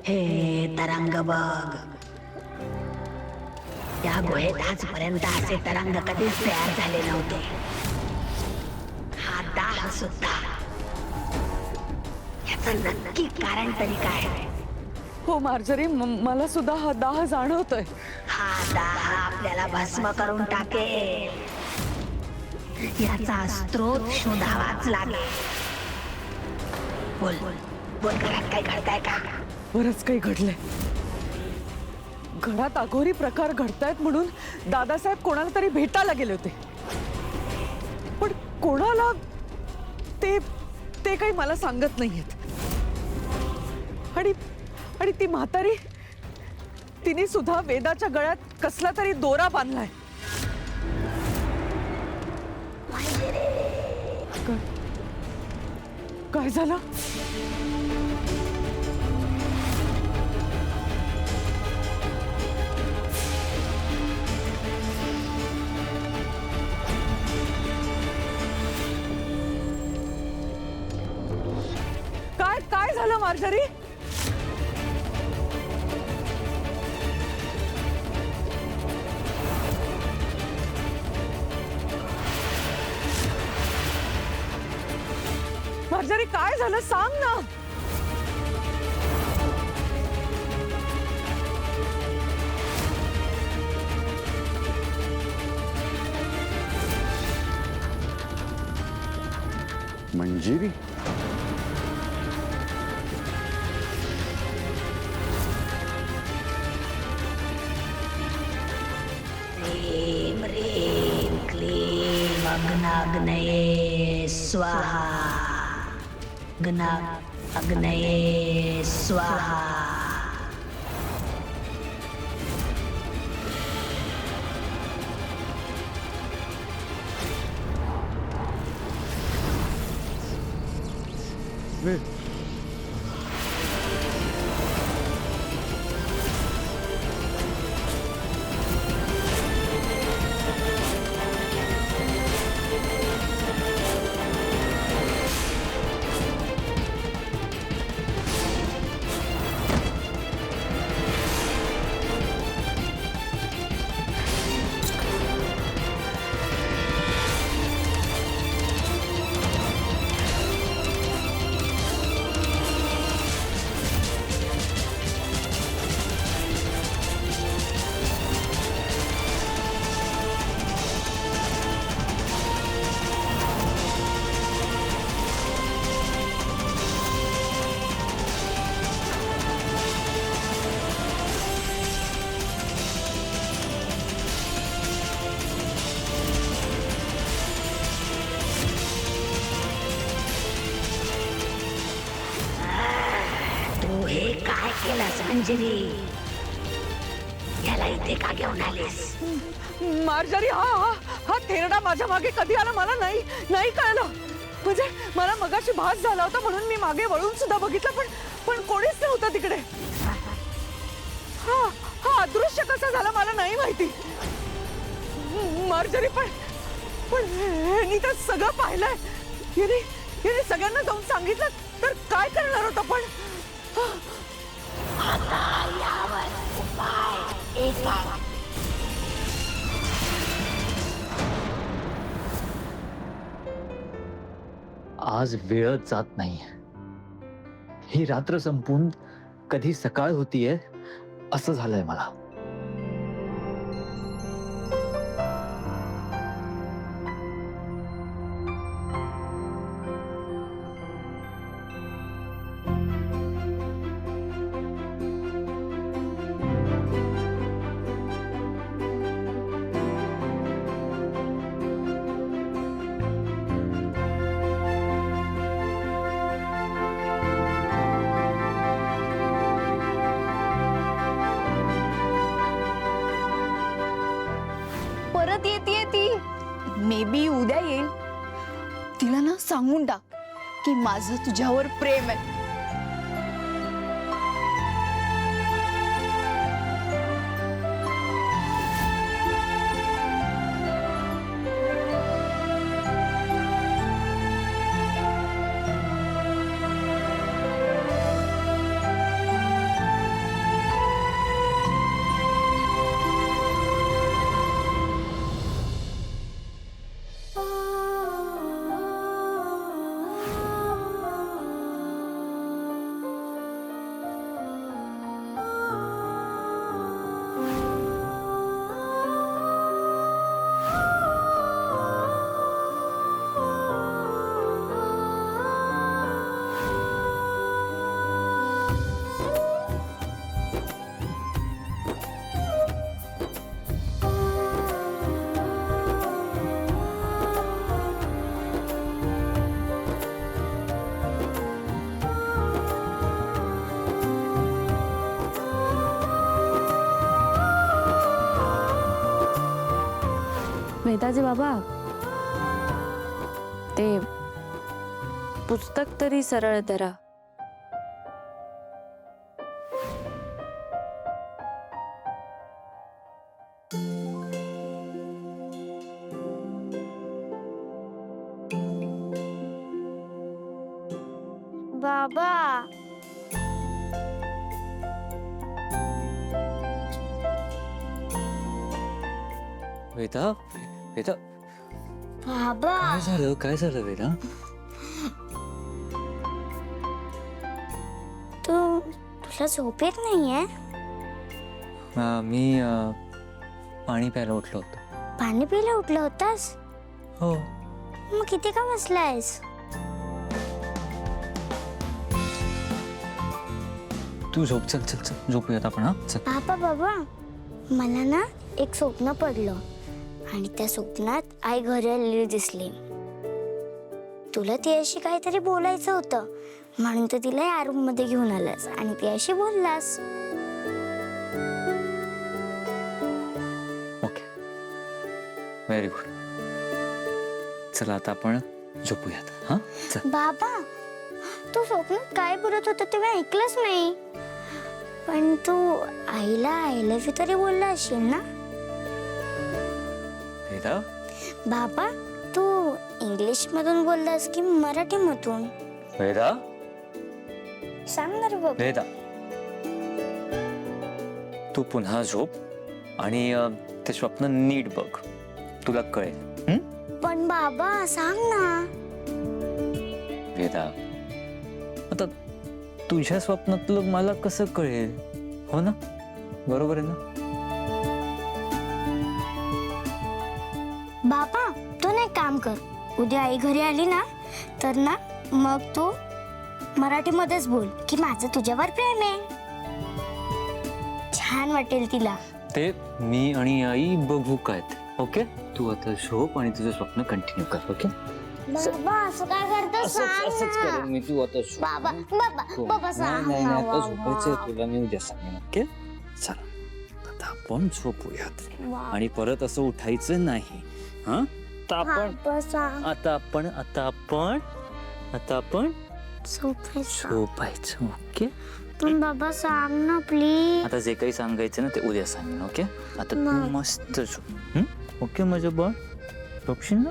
हे तरंग बघ, या गुहेत आजपर्यंत असे तरंग कधीच तयार झाले नव्हते. हा दाह सुद्धा. याचं नक्की कारण तरी काय? हो मार्जरी, मला सुद्धा हा दाह जाणवतोय. हा दाह आपल्याला भस्म करून टाकेल. याचा स्रोत शोधावाच लागेल. बोल बोल, घरात काय घडताय का? बरंच काही घडलंय. घरात अघोरी प्रकार घडतायत म्हणून दादासाहेब कोणाला तरी भेटायला गेले होते. पण कोणाला ते ते काही मला सांगत नाहीयेत. आणि ती म्हातारी, तिने सुद्धा वेदाच्या गळ्यात कसला तरी दोरा बांधलाय. काय झालं? काय काय झालं मार्जरी? मार्जरी काय झालं सांग ना. मंजिरी, ह्रीं ह्रीं क्लीं अग्नाग्नये स्वाहा. अग्नये स्वाहा. तू हे काय केलंस मंजिरी? याला इथे का घेऊन आलीस? मार्जरी, हा हा हा थेरडा माझ्या मागे कधी आला मला नाही कळलं. म्हणजे मला मगाशी भास झाला होता म्हणून मी मागे वळून सुद्धा बघितलं, पण कोणीच नव्हतं तिकडे. हा हा अदृश्य कसा झाला मला नाही माहिती. मार्जरी, पण यांनी तर सगळं पाहिलंय. याने सगळ्यांना जाऊन सांगितलं तर काय करणार होता? पण आता यावर उपाय एक आहे. आज वेळच जात नाही. ही रात्र संपून कधी सकाळ होतीये असं झालंय मला. परत येते ती. मे बी उद्या येईल. तिला ना सांगून टाक की माझं तुझ्यावर प्रेम आहे. वेदाचे बाबा, ते पुस्तक तरी सरळ धरा. बाबा वेदा, वेदा, बाबा काय झालं वेदा? तुला झोप येत नाहीये? मी पाणी प्यायला उठलो होतो. पाणी प्यायला उठला होतास? हो. मग किती का बसलायस? तू झोप, चल चल चल झोपूयात आपण. हा चल. बाबा मला ना एक स्वप्न पडलं आणि त्या स्वप्नात आई घरी आलेली दिसली. तुला तिच्याशी काहीतरी बोलायचं होतं म्हणून तर तिला या रूम मध्ये घेऊन आलास आणि तिच्याशी बोललास. Okay, very good. चला आता आपण झोपूयात. हा चल. बाबा तू स्वप्नात काय बोलत होता ते मी ऐकलंच नाही, पण तू आईला आय लव्ह यू तरी बोलला असशील ना? वेदा, बाबा तू इंग्लिश मधून बोललास की मराठी मधून? वेदा, सांग ना रे बाबा. वेदा, तू पुन्हा झोप आणि ते स्वप्न नीट बघ, तुला कळेल. पण बाबा सांग ना. वेदा, आता तुझ्या स्वप्नातलं मला कसं कळेल? हो ना, बरोबर आहे ना? बाबा तू ना एक काम कर, उद्या आई घरी आली ना तर ना मग तू मराठीमध्येच बोल की माझं तुझ्यावर प्रेम आहे. छान वाटेल तिला. ते मी आणि आई बघू काय. ओके, तू आता झोप आणि तुझं स्वप्न कंटिन्यू कर. ओके, बाबा असं काय करतोस असंच सांग करेन ना. मी. तू आता झोप. बाबा बाबा बाबा सांग नाही ना आता बाबा. झोपायचं तुला मी उद्या सांगेन. ओके, चला आता आपण झोपूयात बाबा. आणि परत असं उठायचं नाही. हा, आता आपण बाबा सांग. आता आपण झोपायचं. झोपायचं. ओके, पण बाबा सांग ना प्लीज. आता जे काही सांगायचं ना ते उद्या सांगेन. ओके, आता तू नाही. मस्त झोप. ओके माझं बाळ, झोपशील ना?